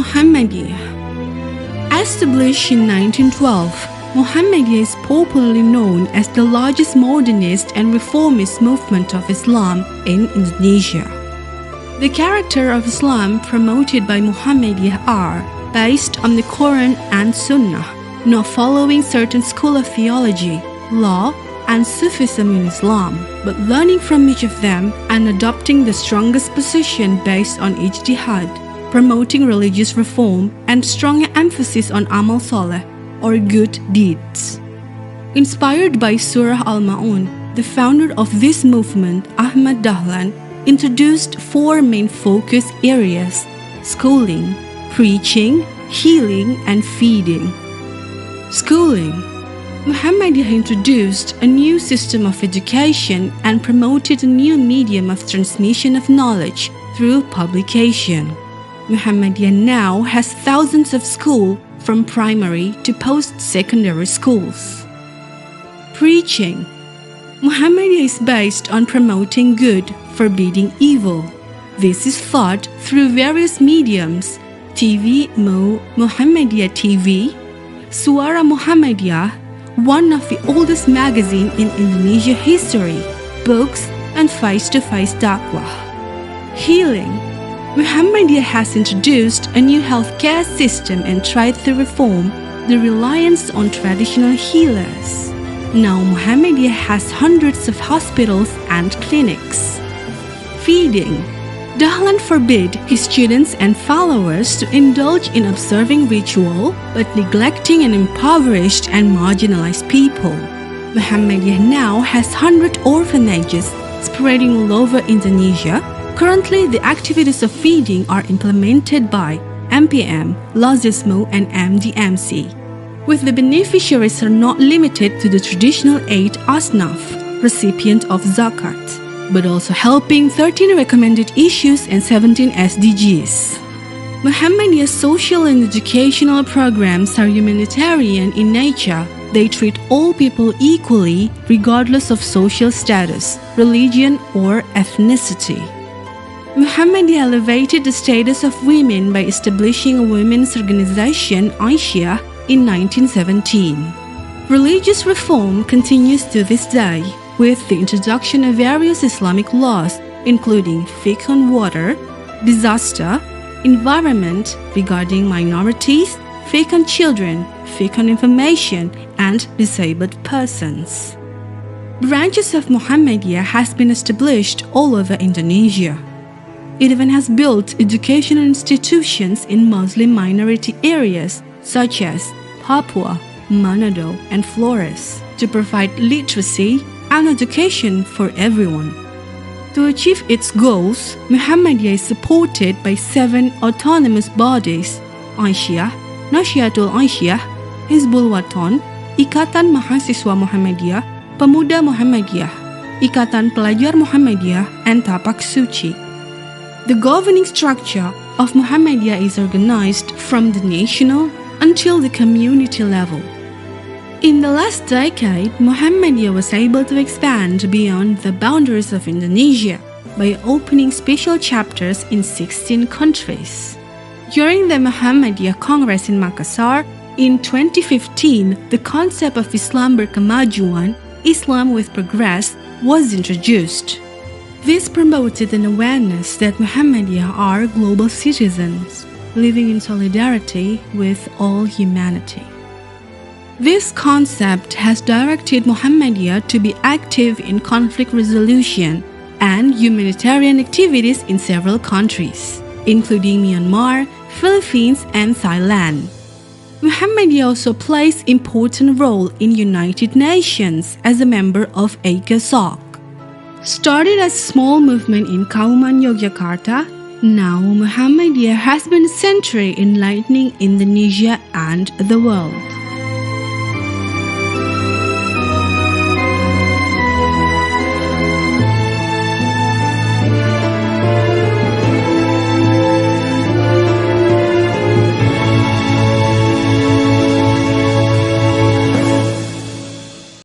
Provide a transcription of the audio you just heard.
Muhammadiyah. Established in 1912, Muhammadiyah is popularly known as the largest modernist and reformist movement of Islam in Indonesia. The character of Islam promoted by Muhammadiyah are based on the Quran and Sunnah, not following certain school of theology, law, and Sufism in Islam, but learning from each of them and adopting the strongest position based on ijtihad, promoting religious reform and stronger emphasis on amal soleh, or good deeds. Inspired by Surah Al-Ma'un, the founder of this movement, Ahmad Dahlan, introduced four main focus areas: schooling, preaching, healing, and feeding. Schooling. Muhammadiyah introduced a new system of education and promoted a new medium of transmission of knowledge through publication. Muhammadiyah now has thousands of schools from primary to post-secondary schools. Preaching. Muhammadiyah is based on promoting good, forbidding evil. This is taught through various mediums: TV Muhammadiyah TV, Suara Muhammadiyah, one of the oldest magazines in Indonesia history, books, and face-to-face dakwah. Healing. Muhammadiyah has introduced a new healthcare system and tried to reform the reliance on traditional healers. Now Muhammadiyah has hundreds of hospitals and clinics. Feeding. Dahlan forbid his students and followers to indulge in observing ritual, but neglecting and impoverished and marginalized people. Muhammadiyah now has 100 orphanages spreading all over Indonesia. Currently, the activities of feeding are implemented by MPM, Lazismo, and MDMC, with the beneficiaries are not limited to the traditional 8 asnaf, recipient of zakat, but also helping 13 recommended issues and 17 SDGs. Muhammadiyah's social and educational programs are humanitarian in nature. They treat all people equally, regardless of social status, religion, or ethnicity. Muhammadiyah elevated the status of women by establishing a women's organization, Aisyah, in 1917. Religious reform continues to this day, with the introduction of various Islamic laws, including fiqh on water, disaster, environment regarding minorities, fiqh on children, fiqh on information, and disabled persons. Branches of Muhammadiyah has been established all over Indonesia. It even has built educational institutions in Muslim minority areas such as Papua, Manado, and Flores to provide literacy and education for everyone. To achieve its goals, Muhammadiyah is supported by 7 autonomous bodies: Aisyah, Nasyatul Aisyah, Hizbul Waton, Ikatan Mahasiswa Muhammadiyah, Pemuda Muhammadiyah, Ikatan Pelajar Muhammadiyah, and Tapak Suci. The governing structure of Muhammadiyah is organized from the national until the community level. In the last decade, Muhammadiyah was able to expand beyond the boundaries of Indonesia by opening special chapters in 16 countries. During the Muhammadiyah Congress in Makassar in 2015, the concept of Islam berkemajuan, Islam with progress, was introduced. This promoted an awareness that Muhammadiyah are global citizens, living in solidarity with all humanity. This concept has directed Muhammadiyah to be active in conflict resolution and humanitarian activities in several countries, including Myanmar, Philippines, and Thailand. Muhammadiyah also plays an important role in United Nations as a member of ECOSOC. Started as a small movement in Kauman, Yogyakarta, now Muhammadiyah has been a century enlightening Indonesia and the world.